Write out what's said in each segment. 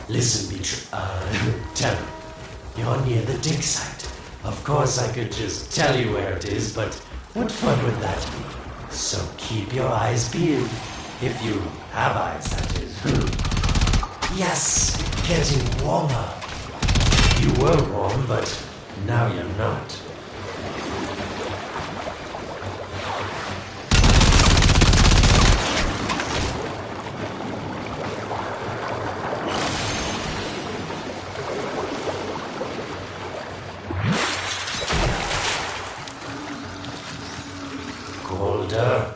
Listen, Tenno. You're near the dig site. Of course I could just tell you where it is, but what fun would that be? So keep your eyes peeled. If you have eyes, that is. Yes, getting warmer. You were warm, but now you're not. Colder.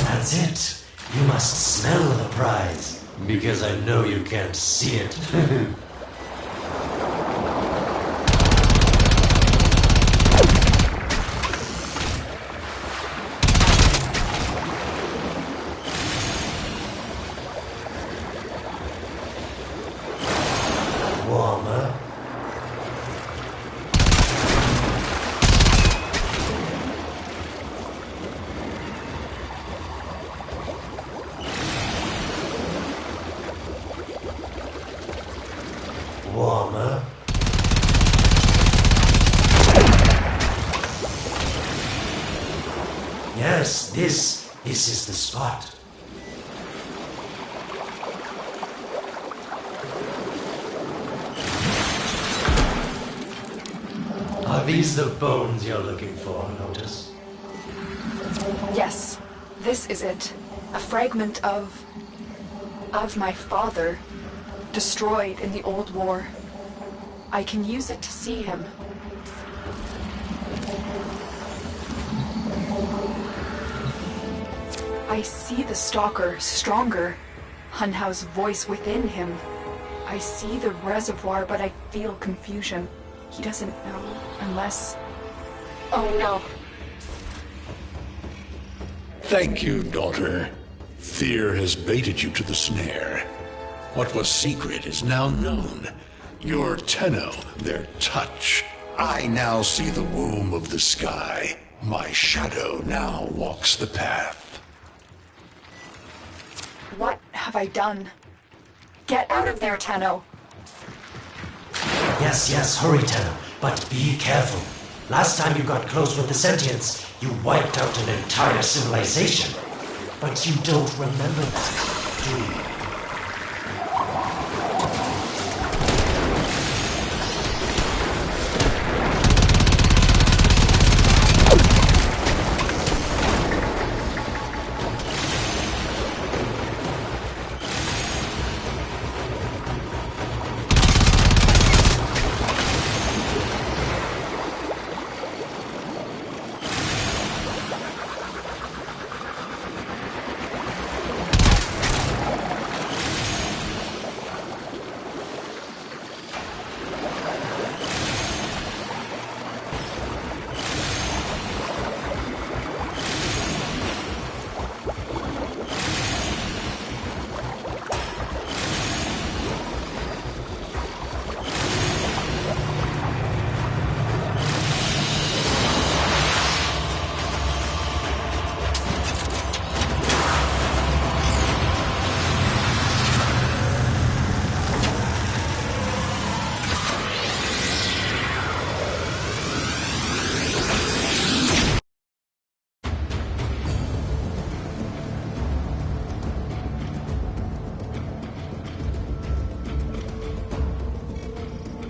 That's it. You must smell the prize. Because I know you can't see it. Warmer. Warmer. Yes, this is the spot. Are these the bones you're looking for, Lotus? Yes, this is it. A fragment of my father, destroyed in the old war. I can use it to see him. I see the stalker stronger, Hunhow's voice within him. I see the reservoir, but I feel confusion. He doesn't know unless... Oh no. Thank you, daughter. Fear has baited you to the snare. What was secret is now known. Your Tenno, their touch. I now see the womb of the sky. My shadow now walks the path. What have I done? Get out of there, Tenno! Yes, hurry, Tenno. But be careful. Last time you got close with the sentients, you wiped out an entire civilization. But you don't remember that, do you?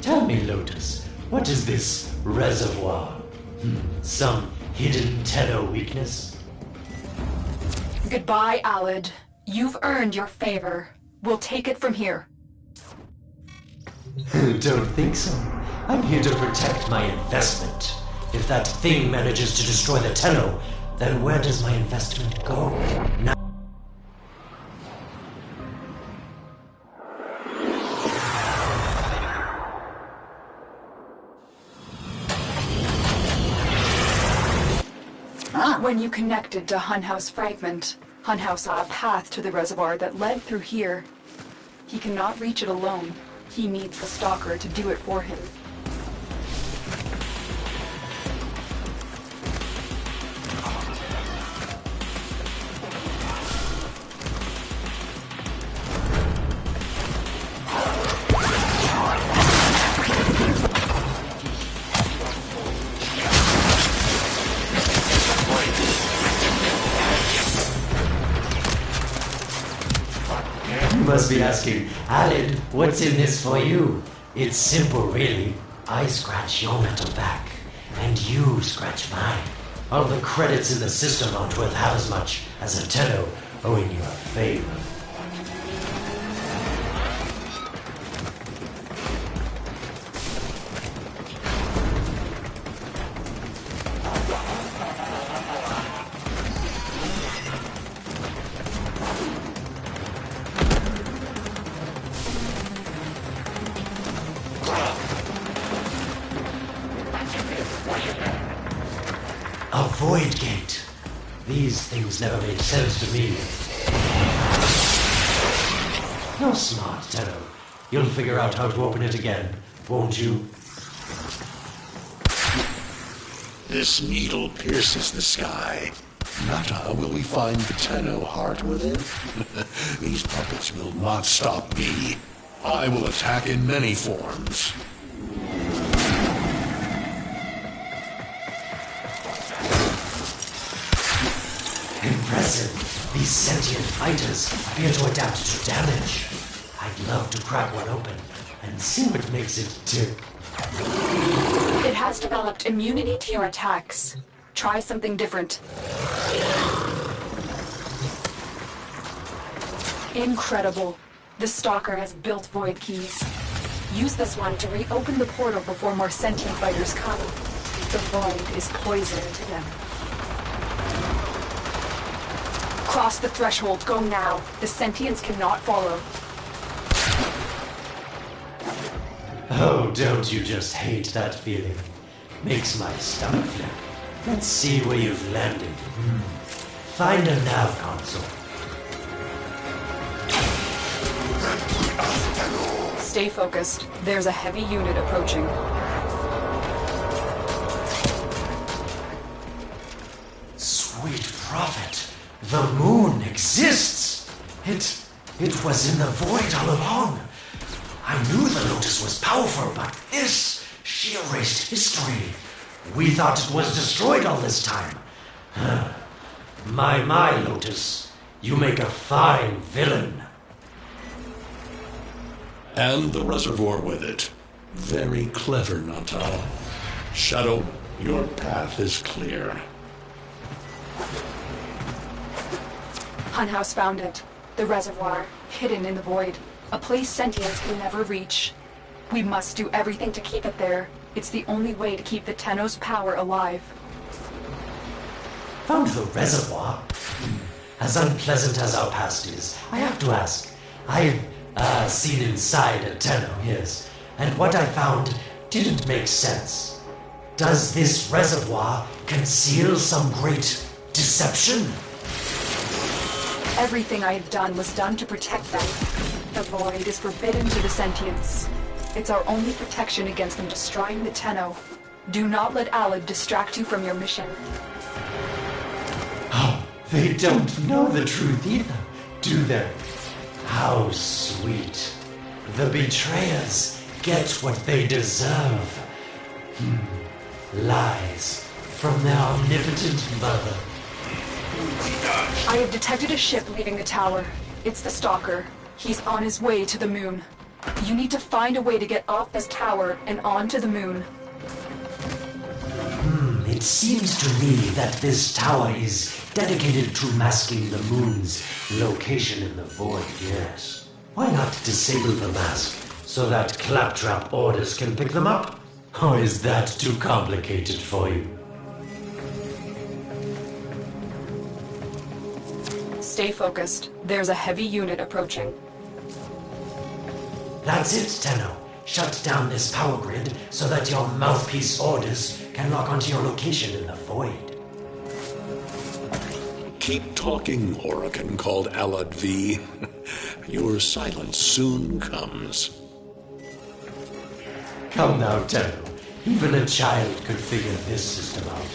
Tell me, Lotus, what is this reservoir? Some hidden Tenno weakness? Goodbye, Alad. You've earned your favor. We'll take it from here. Don't think so. I'm here to protect my investment. If that thing manages to destroy the Tenno, then where does my investment go? Now When you connected to Hunhouse Fragment, Hunhouse saw a path to the reservoir that led through here. He cannot reach it alone. He needs the Stalker to do it for him. you must be asking, Alid, what's in this for you? It's simple, really. I scratch your metal back, and you scratch mine. All the credits in the system aren't worth half as much as a Tenno owing you a favor. A void gate. These things never made sense to me. You're smart, Tenno. You'll figure out how to open it again, won't you? This needle pierces the sky. Not will we find the Tenno heart within? These puppets will not stop me. I will attack in many forms. Impressive. These sentient fighters appear to adapt to damage. I'd love to crack one open and see what makes it tick. It has developed immunity to your attacks. Try something different. Incredible. The Stalker has built void keys. Use this one to reopen the portal before more sentient fighters come. The void is poison to them. Cross the threshold. Go now. The sentients cannot follow. Oh, don't you just hate that feeling? Makes my stomach flip. Let's see where you've landed. Find a nav console. Stay focused. There's a heavy unit approaching. Sweet prophet, the moon exists. It was in the void all along. I knew the Lotus was powerful, but this, she erased history. We thought it was destroyed all this time. My, Lotus, you make a fine villain. And the reservoir with it. Very clever, Natal. Shadow, your path is clear. Hunhouse found it. The reservoir, hidden in the void. A place sentients can never reach. We must do everything to keep it there. It's the only way to keep the Tenno's power alive. Found the reservoir? As unpleasant as our past is, I have to ask. I've seen inside a Tenno, yes, and what I found didn't make sense. Does this reservoir conceal some great deception? Everything I have done was done to protect them. The void is forbidden to the sentients. It's our only protection against them destroying the Tenno. Do not let Alid distract you from your mission. Oh, they don't know the truth either, do they? How sweet. The betrayers get what they deserve. Lies from their omnipotent mother. I have detected a ship leaving the tower. It's the Stalker. He's on his way to the moon. You need to find a way to get off this tower and onto the moon. It seems to me that this tower is dedicated to masking the moon's location in the void, yes. Why not disable the mask so that claptrap orders can pick them up? Or is that too complicated for you? Stay focused. There's a heavy unit approaching. That's it, Tenno. Shut down this power grid so that your mouthpiece orders can lock onto your location in the void. Keep talking, Horrican called Alad V. Your silence soon comes. Come now, Tenno. Even a child could figure this system out.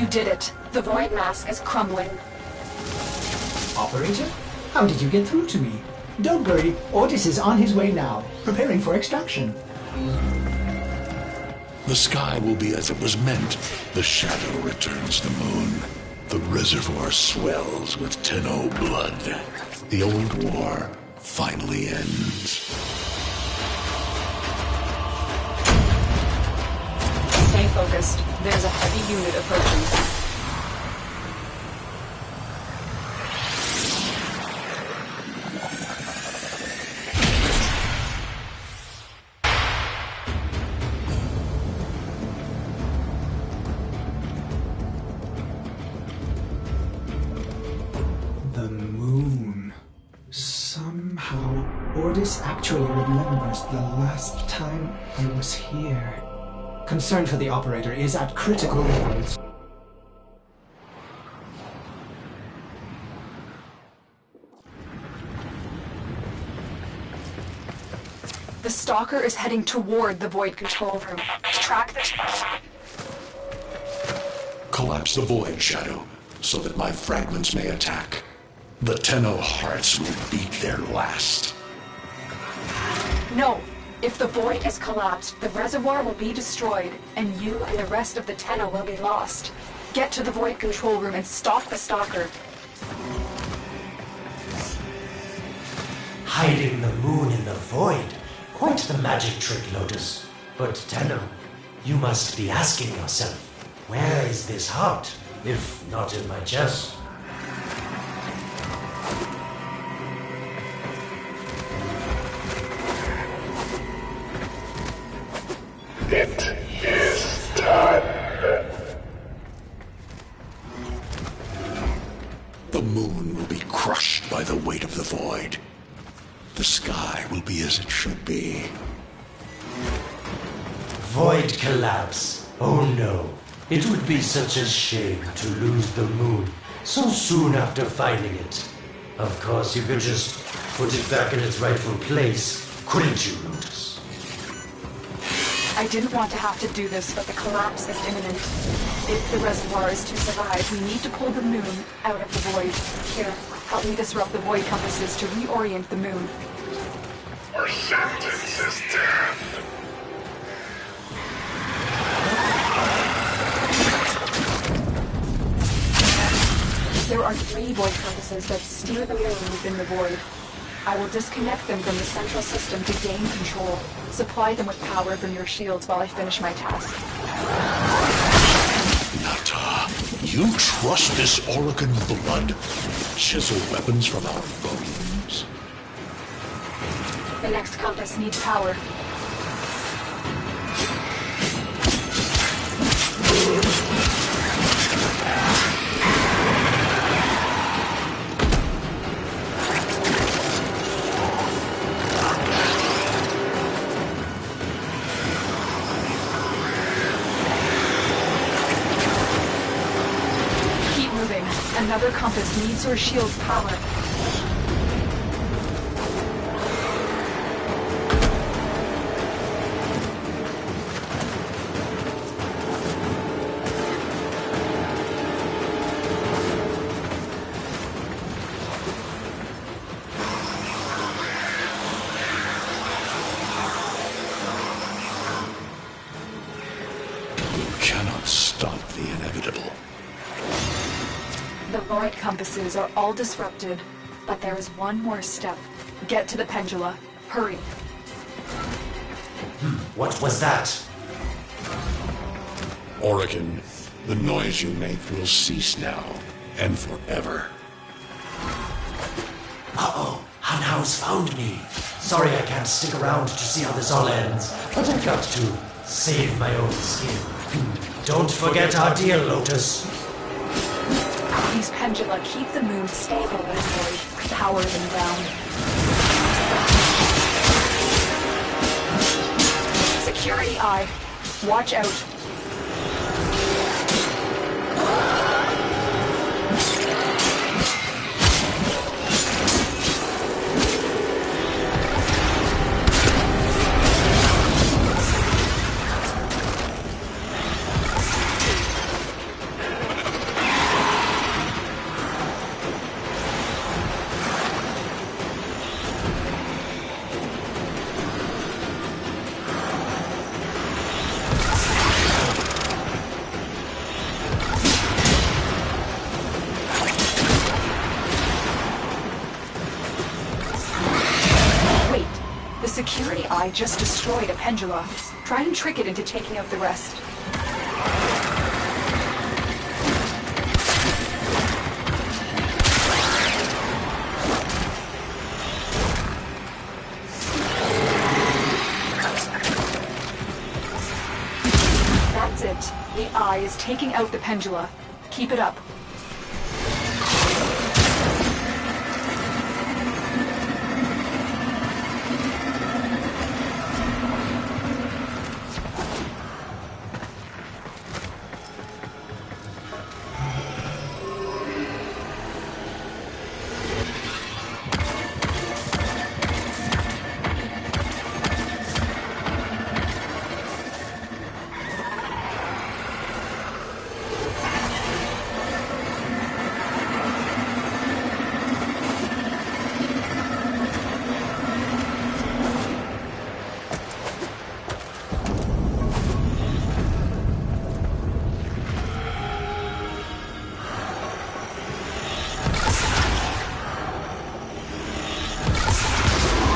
Did it. The void mask is crumbling. Operator? How did you get through to me? Don't worry, Otis is on his way now, preparing for extraction. The sky will be as it was meant. The shadow returns the moon. The reservoir swells with Tenno blood. The old war finally ends. Stay focused. There's a heavy unit approaching. The moon. Somehow, Otis actually remembers the last time I was here. Concern for the operator is at critical levels. The stalker is heading toward the void control room. Track the... Collapse the void, Shadow, so that my fragments may attack. The Tenno hearts will beat their last. No! If the void is collapsed, the reservoir will be destroyed, and you and the rest of the Tenno will be lost. Get to the void control room and stop the stalker. Hiding the moon in the void. Quite the magic trick, Lotus. But Tenno, you must be asking yourself, where is this heart, if not in my chest? It is done. The moon will be crushed by the weight of the void. The sky will be as it should be. Void collapse. Oh no. It would be such a shame to lose the moon so soon after finding it. Of course, you could just put it back in its rightful place, couldn't you, Lotus? I didn't want to have to do this, but the collapse is imminent. If the reservoir is to survive, we need to pull the moon out of the void. Here, help me disrupt the void compasses to reorient the moon. Our sentence is death. There are 3 void compasses that steer the moon within the void. I will disconnect them from the central system to gain control. Supply them with power from your shields while I finish my task. Nata, you trust this Orokin blood? Chisel weapons from our bones? The next compass needs power. Another compass needs your shield's power. You cannot stop the inevitable. The void compasses are all disrupted, but there is one more step. Get to the pendula. Hurry. What was that? Orokin, the noise you make will cease now, and forever. Uh-oh, Hanhaus found me. Sorry I can't stick around to see how this all ends, but I've got to save my own skin. Don't forget our dear Lotus. These pendula keep the moon stable in void. Power them down. Security eye. Watch out. Security eye just destroyed a pendula. Try and trick it into taking out the rest. That's it. The eye is taking out the pendula. Keep it up.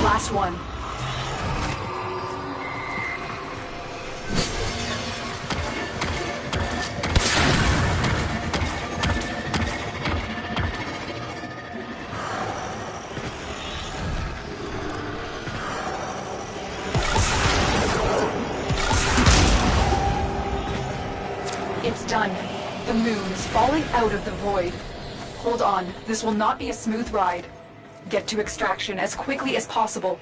Last one. It's done. The moon is falling out of the void. Hold on, this will not be a smooth ride. Get to extraction as quickly as possible.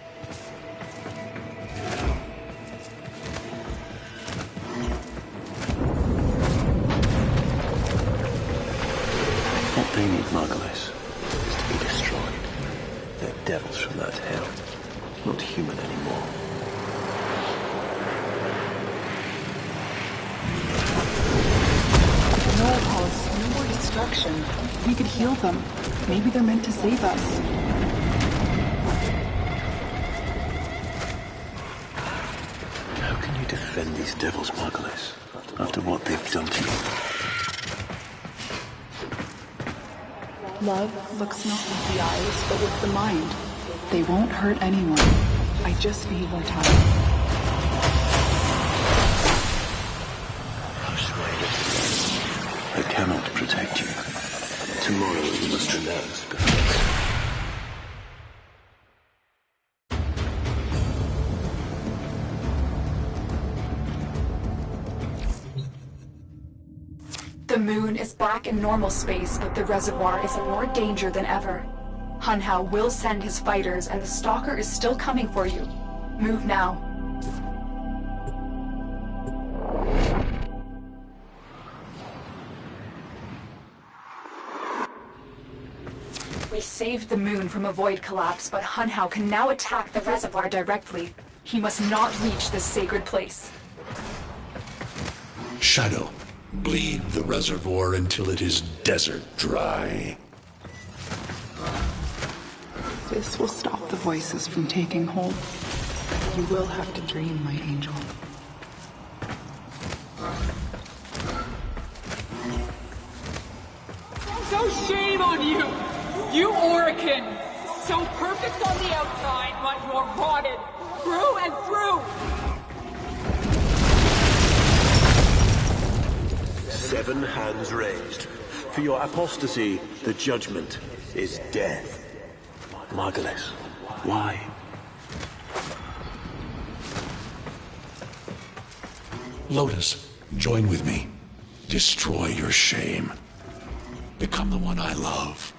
What they need, Margulis, is to be destroyed. They're devils from that hell, not human anymore. No, Pulse, no more destruction. We could heal them. Maybe they're meant to save us. How can you defend these devils, Margulis, after what they've done to you? Love looks not with the eyes, but with the mind. They won't hurt anyone. I just need more time. I cannot protect you. Tomorrow you must renounce before. The moon is back in normal space, but the reservoir is in more danger than ever. Hunhao will send his fighters, and the Stalker is still coming for you. Move now. We saved the moon from a void collapse, but Hunhao can now attack the reservoir directly. He must not reach this sacred place. Shadow, bleed the reservoir until it is desert dry. This will stop the voices from taking hold. You will have to dream, my angel. So shame on you! You Orican! So perfect on the outside, but you're rotted through and through! 7 hands raised. For your apostasy, the judgment is death. Margulis, why? Lotus, join with me. Destroy your shame. Become the one I love.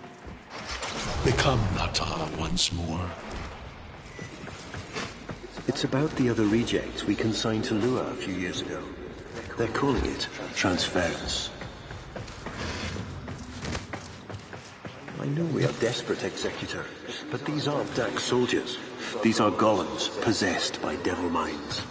Become Nata once more. It's about the other rejects we consigned to Lua a few years ago. They're calling it transference. I know we are desperate, Executor, but these aren't Dak soldiers. These are golems possessed by devil minds.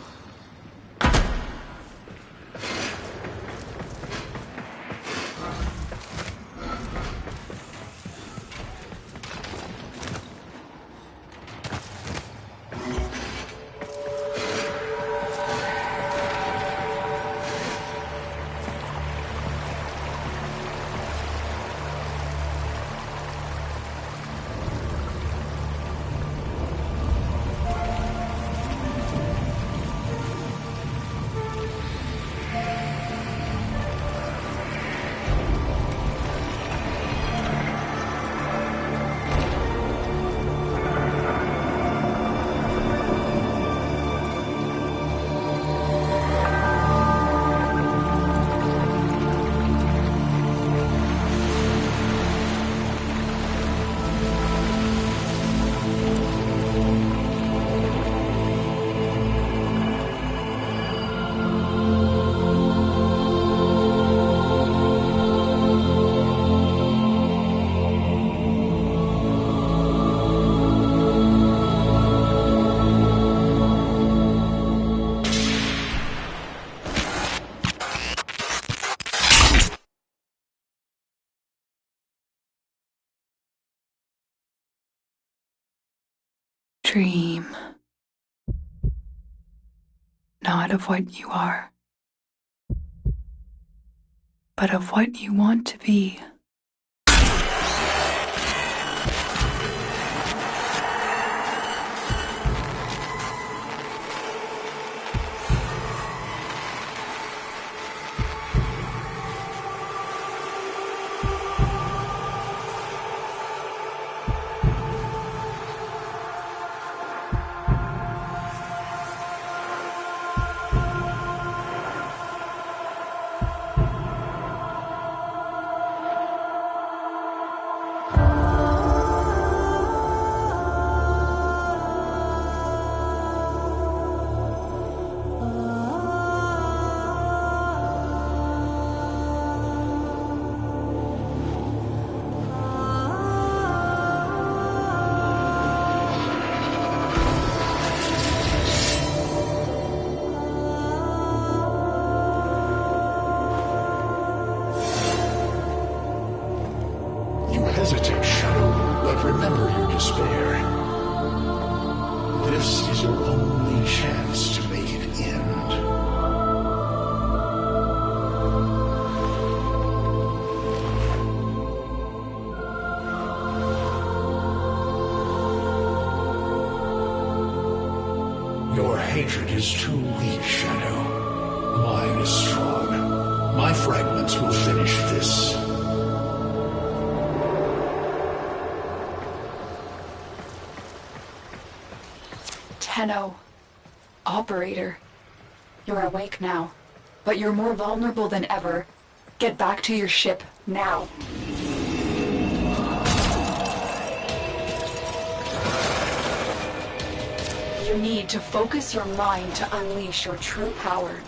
Dream. Not of what you are, but of what you want to be. Hesitate, Shadow, but remember your despair. This is your only chance to make it end. is too weak, Shadow. Mine is strong. My fragments will finish this. Tenno. Operator. You're awake now, but you're more vulnerable than ever. Get back to your ship, now. You need to focus your mind to unleash your true power.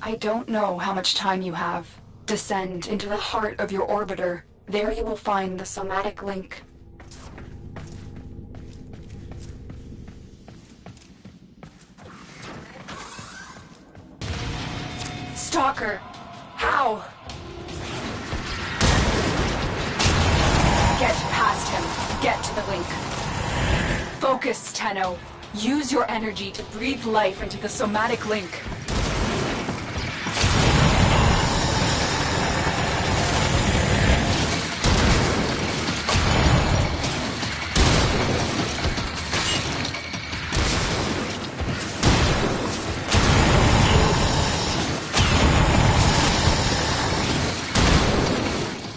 I don't know how much time you have. Descend into the heart of your orbiter. There you will find the somatic link. Stalker! How? Get past him. Get to the link. Focus, Tenno. Use your energy to breathe life into the somatic link.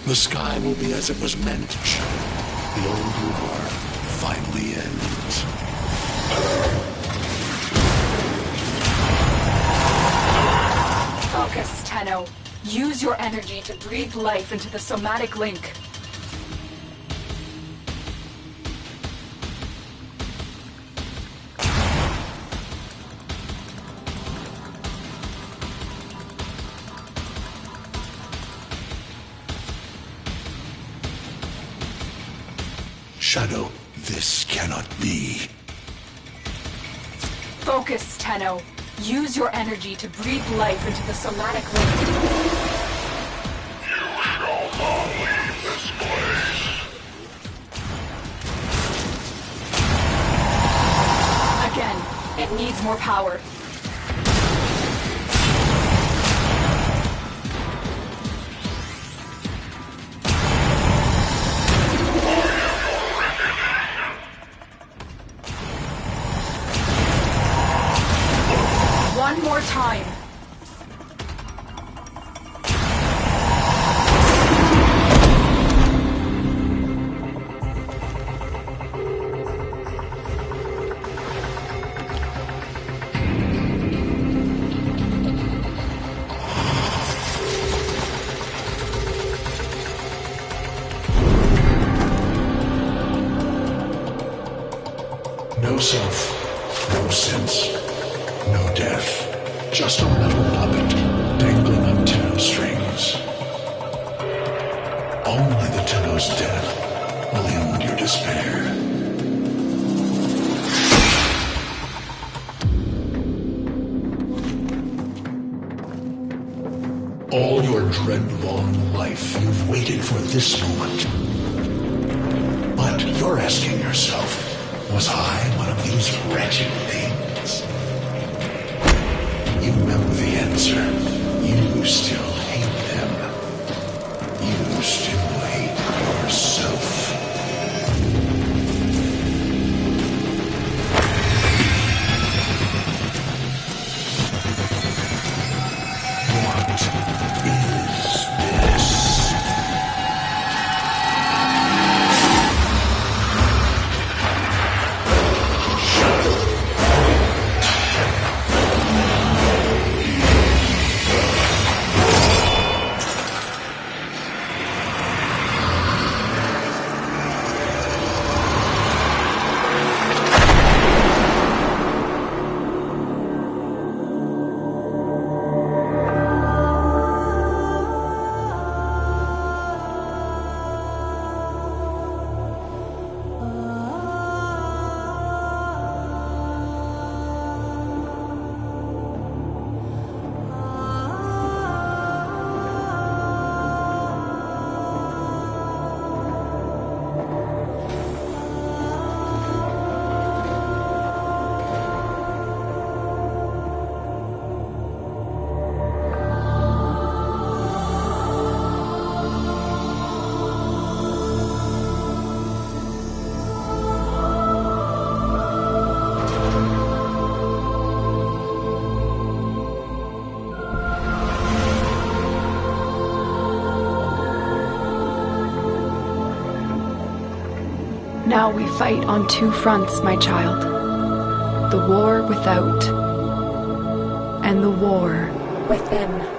The sky will be as it was meant, Shadow. The old war finally ends. Focus, Tenno. Use your energy to breathe life into the somatic link. Shadow, this cannot be. Focus, Tenno. Use your energy to breathe life into the somatic link. You shall not leave this place. Again, it needs more power. One more time. No self, no sense, no death. Just a metal puppet dangling on Tenno strings. Only the Tenno's death will end your despair. All your dread-long life, you've waited for this moment. But you're asking yourself, was I one of these wretched things? You know the answer. You still hate them. You still hate yourself. What is this? Now we fight on two fronts, my child. The war without, and the war within.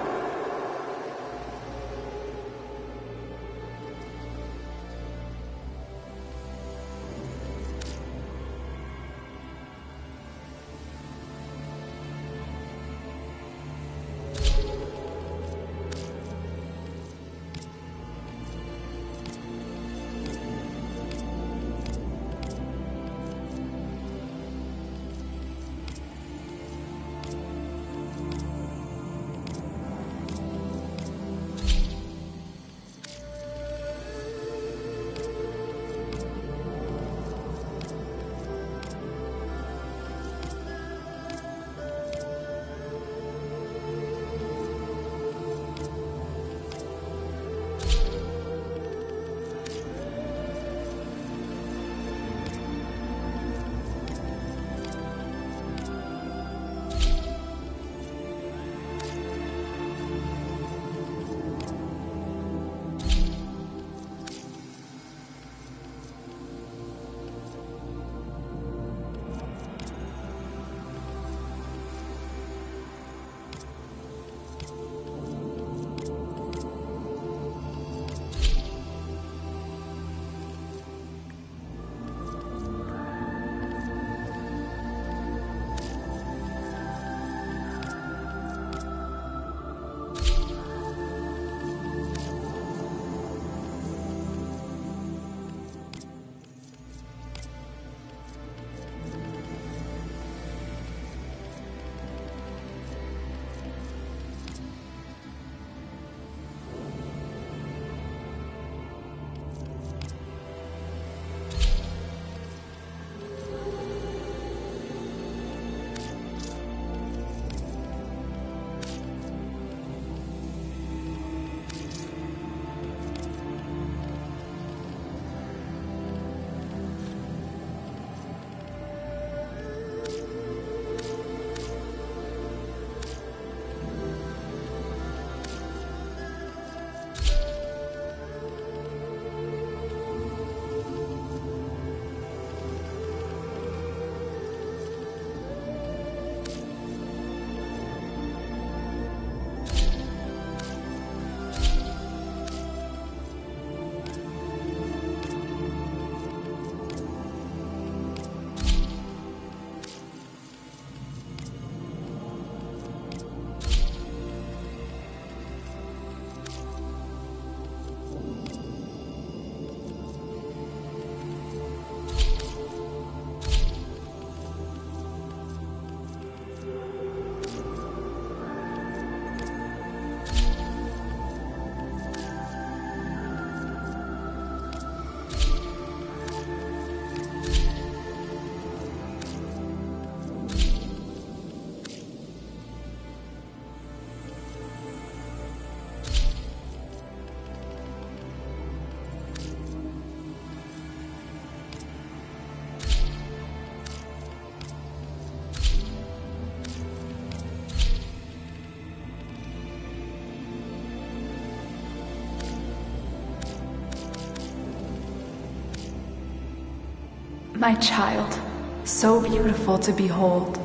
My child, so beautiful to behold.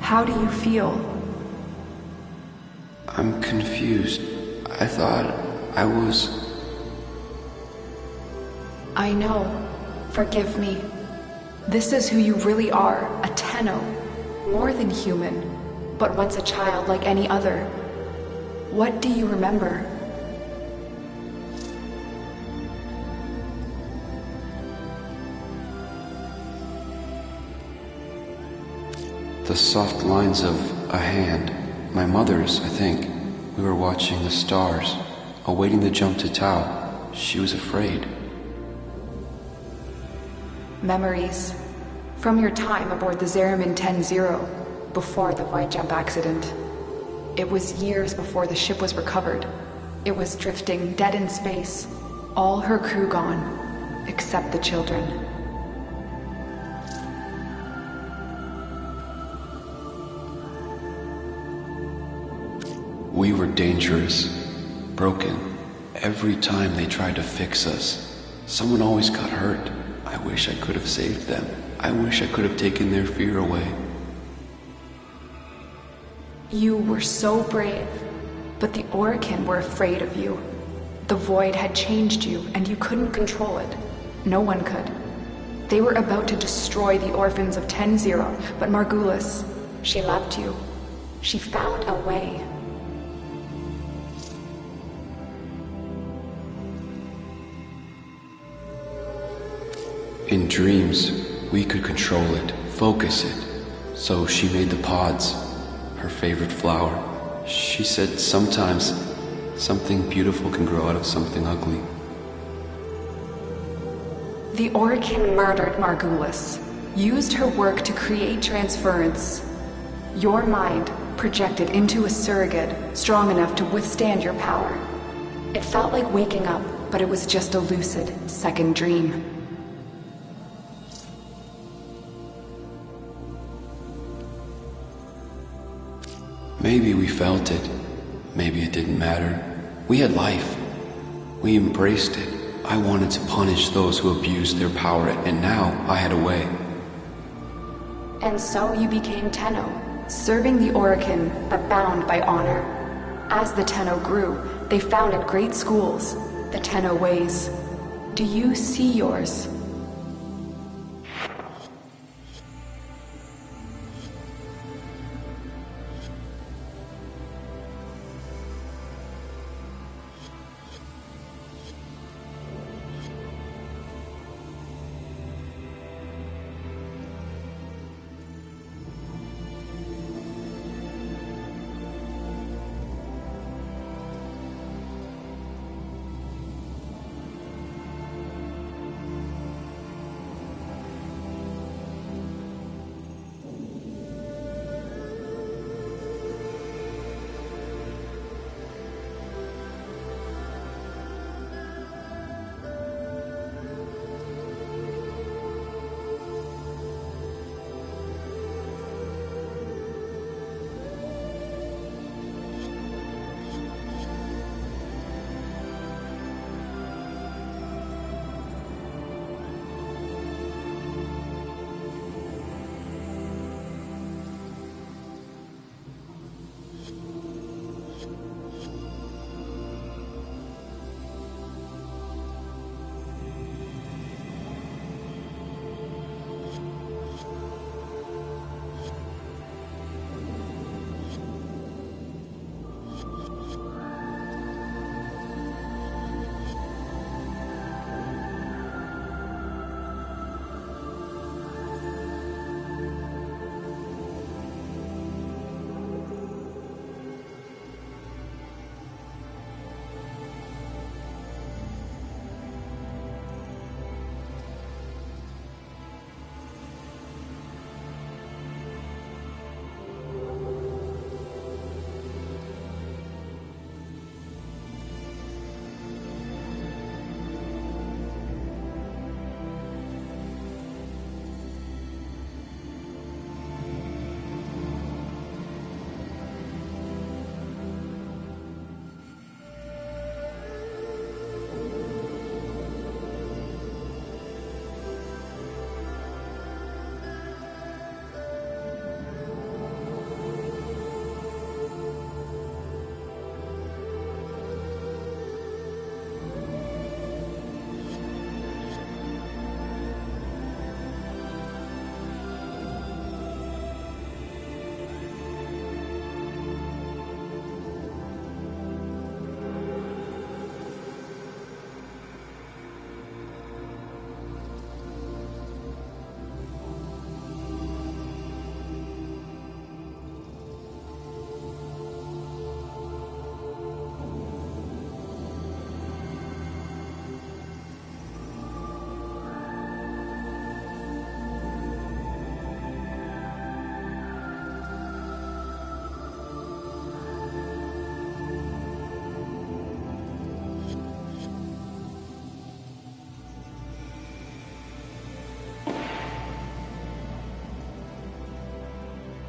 How do you feel? I'm confused. I thought I was... I know. Forgive me. This is who you really are, a Tenno. More than human, but once a child like any other. What do you remember? The soft lines of a hand. My mother's, I think. We were watching the stars, awaiting the jump to Tau. She was afraid. Memories. From your time aboard the Zeramin 10-0, before the wide jump accident. It was years before the ship was recovered. It was drifting dead in space. All her crew gone, except the children. We were dangerous, broken. Every time they tried to fix us, someone always got hurt. I wish I could have saved them. I wish I could have taken their fear away. You were so brave, but the Orokin were afraid of you. The Void had changed you, and you couldn't control it. No one could. They were about to destroy the orphans of 10-0, but Margulis, she loved you. She found a way. In dreams, we could control it, focus it. So she made the pods, her favorite flower. She said sometimes something beautiful can grow out of something ugly. The Orokin murdered Margulis, used her work to create transference. Your mind projected into a surrogate strong enough to withstand your power. It felt like waking up, but it was just a lucid second dream. Maybe we felt it. Maybe it didn't matter. We had life. We embraced it. I wanted to punish those who abused their power, and now I had a way. And so you became Tenno, serving the Orokin, but bound by honor. As the Tenno grew, they founded great schools, the Tenno ways. Do you see yours?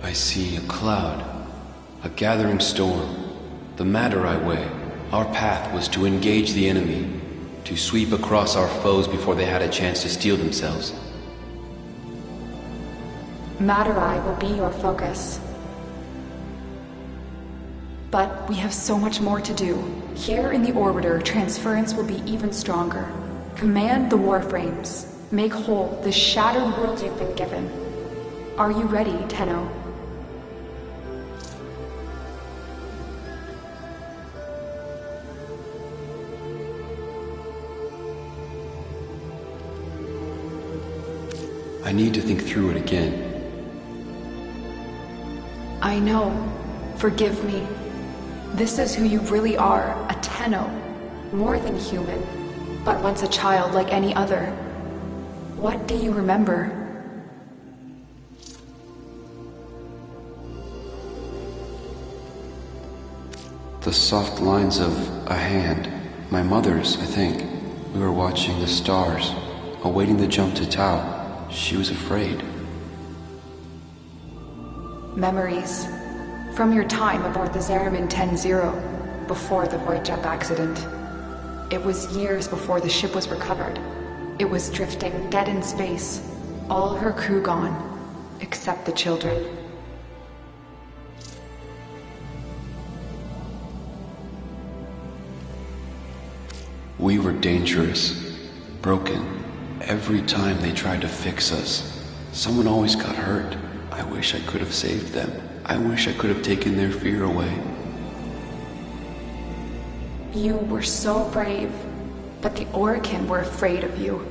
I see a cloud, a gathering storm, the matter I weigh. Our path was to engage the enemy. to sweep across our foes before they had a chance to steel themselves. Matter-Eye will be your focus. But we have so much more to do. Here in the Orbiter, transference will be even stronger. Command the Warframes. Make whole the shattered world you've been given. Are you ready, Tenno? I need to think through it again. I know. Forgive me. This is who you really are, a Tenno. More than human, but once a child like any other. What do you remember? The soft lines of a hand. My mother's, I think. We were watching the stars, awaiting the jump to Tau. She was afraid. Memories. From your time aboard the Zariman 10-0, before the void jump accident. It was years before the ship was recovered. It was drifting dead in space. All her crew gone, except the children. We were dangerous, broken. Every time they tried to fix us, someone always got hurt. I wish I could have saved them. I wish I could have taken their fear away. You were so brave, but the Orokin were afraid of you.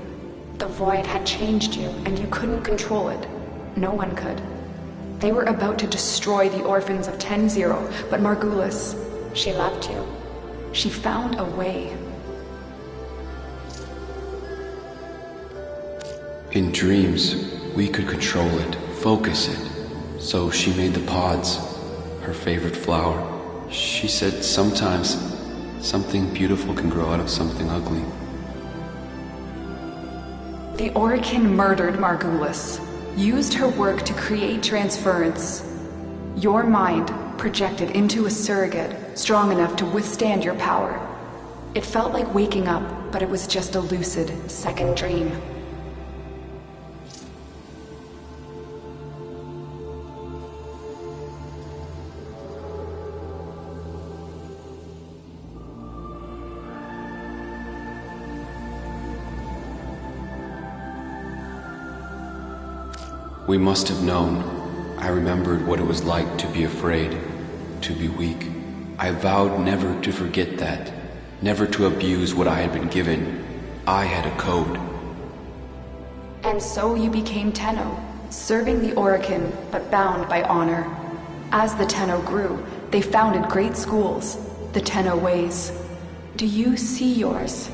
The void had changed you, and you couldn't control it. No one could. They were about to destroy the orphans of 10-0, but Margulis, she loved you. She found a way. In dreams, we could control it, focus it. So she made the pods, her favorite flower. She said sometimes something beautiful can grow out of something ugly. The Orokin murdered Margulis, used her work to create transference. Your mind projected into a surrogate strong enough to withstand your power. It felt like waking up, but it was just a lucid second dream. We must have known. I remembered what it was like to be afraid, to be weak. I vowed never to forget that, never to abuse what I had been given. I had a code. And so you became Tenno, serving the Orokin, but bound by honor. As the Tenno grew, they founded great schools, the Tenno ways. Do you see yours?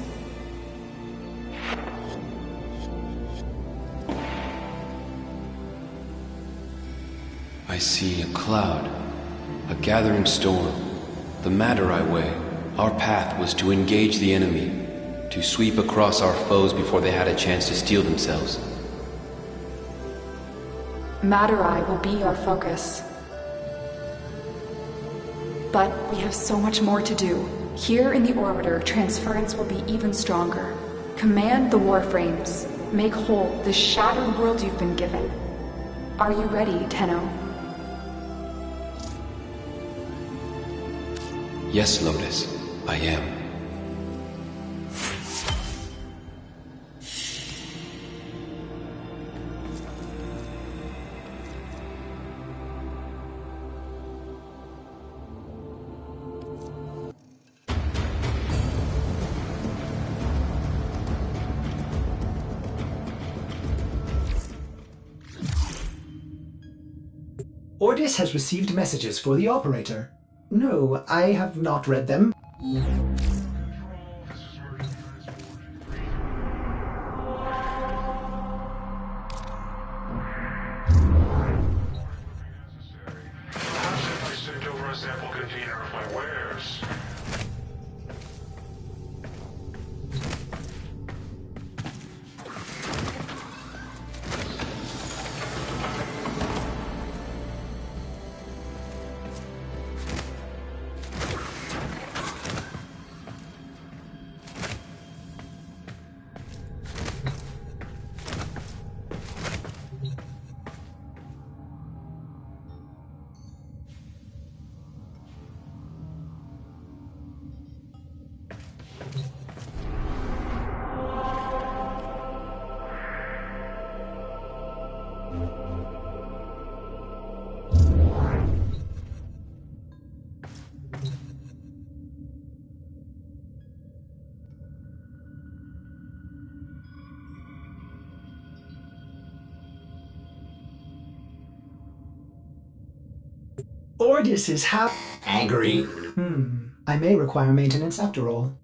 I see a cloud, a gathering storm, the Matter-Eye way. Our path was to engage the enemy, to sweep across our foes before they had a chance to steel themselves. Matter-Eye will be our focus. But we have so much more to do. Here in the Orbiter, transference will be even stronger. Command the Warframes. Make whole the shattered world you've been given. Are you ready, Tenno? Yes, Lotus, I am. Ordis has received messages for the operator. No, I have not read them. Perhaps if I sent over a sample container of my wares. Ordis is angry. I may require maintenance after all.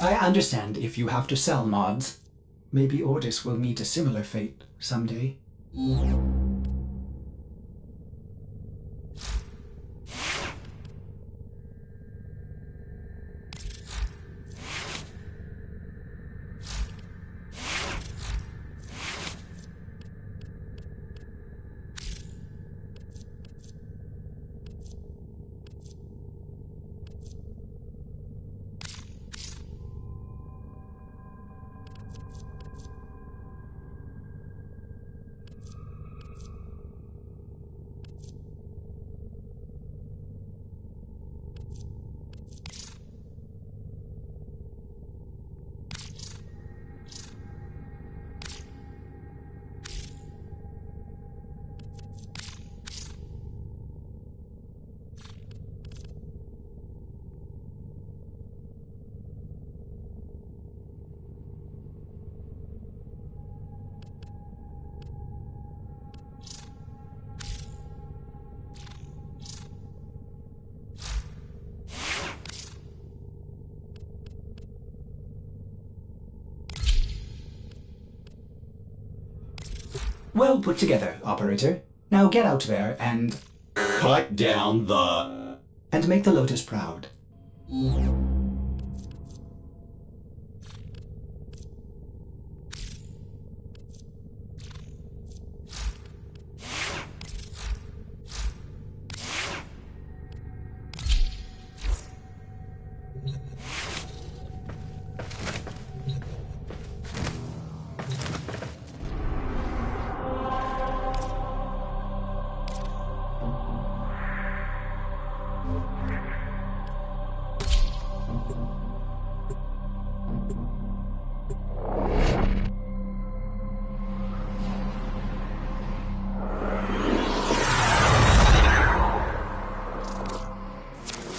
I understand if you have to sell mods. Maybe Ordis will meet a similar fate someday. Well put together, operator. Now get out there and... Cut down the... and make the Lotus proud.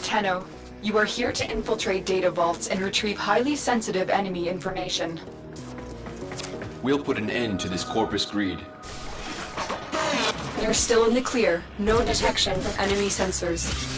Tenno, you are here to infiltrate data vaults and retrieve highly sensitive enemy information. We'll put an end to this corpus greed. You're still in the clear. No detection from enemy sensors.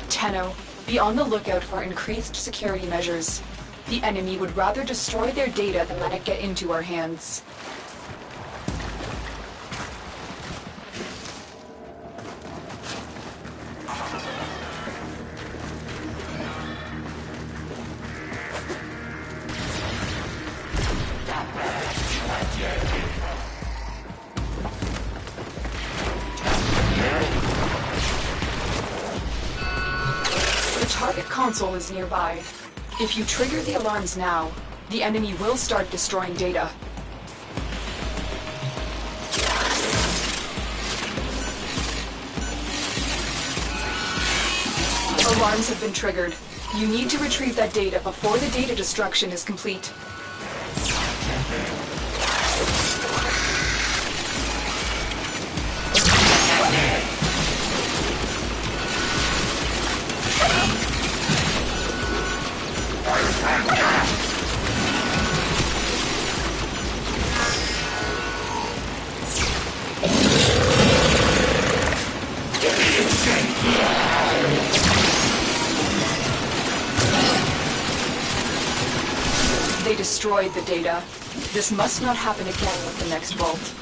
Tenno, be on the lookout for increased security measures. The enemy would rather destroy their data than let it get into our hands. The target console is nearby. If you trigger the alarms now, the enemy will start destroying data. Alarms have been triggered. You need to retrieve that data before the data destruction is complete. They destroyed the data. This must not happen again with the next vault.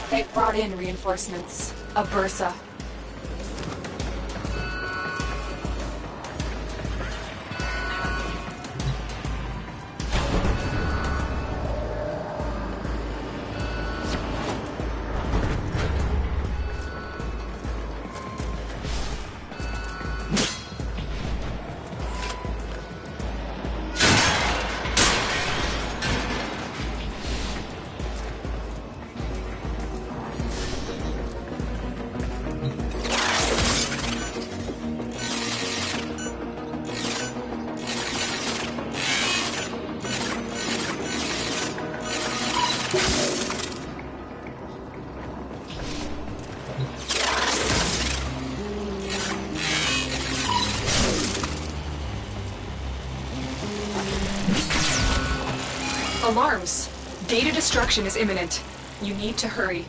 They brought in reinforcements. A Bursa. Alarms! Data destruction is imminent. You need to hurry.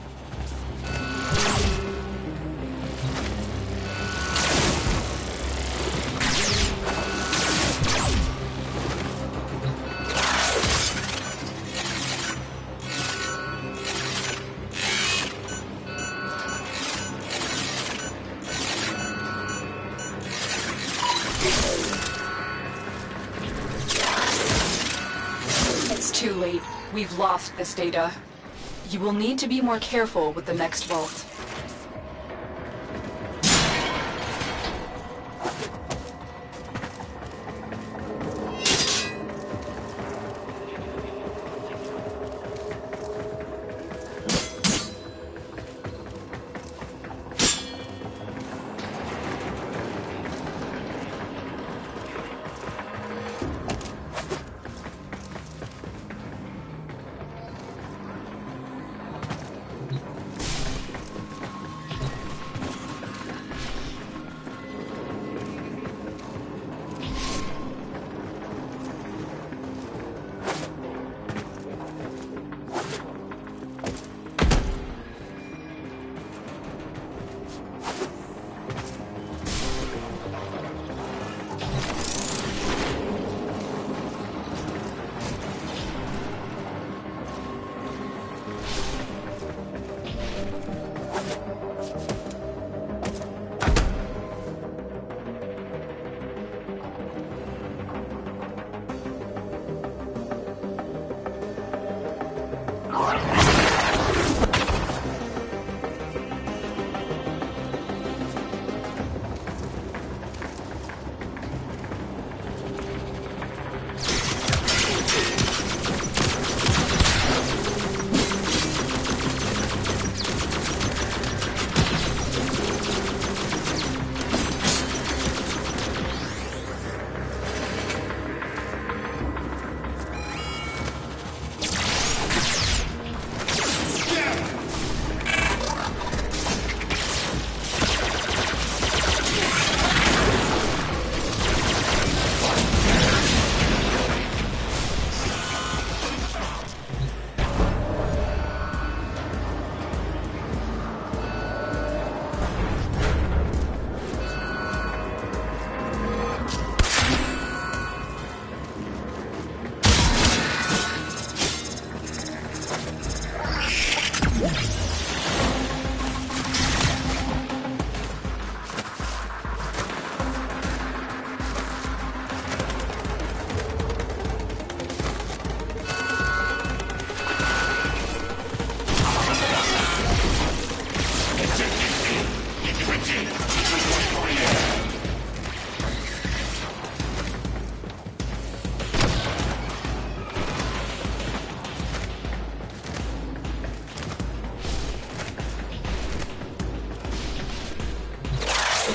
It's too late. We've lost this data. You will need to be more careful with the next vault.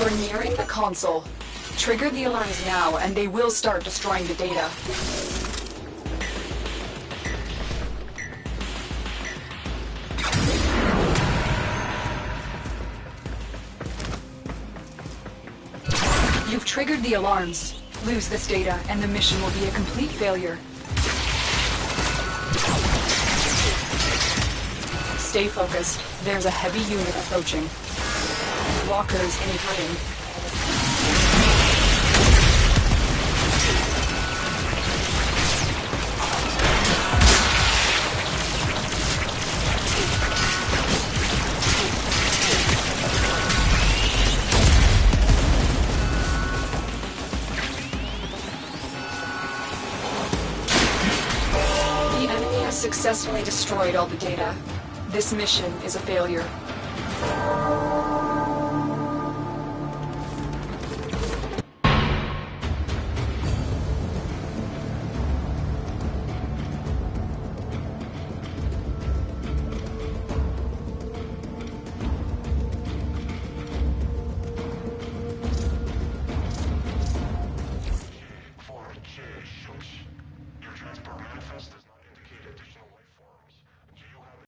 We're nearing the console. Trigger the alarms now, and they will start destroying the data. You've triggered the alarms. Lose this data, and the mission will be a complete failure. Stay focused. There's a heavy unit approaching. Walkers inverting. The enemy has successfully destroyed all the data. This mission is a failure.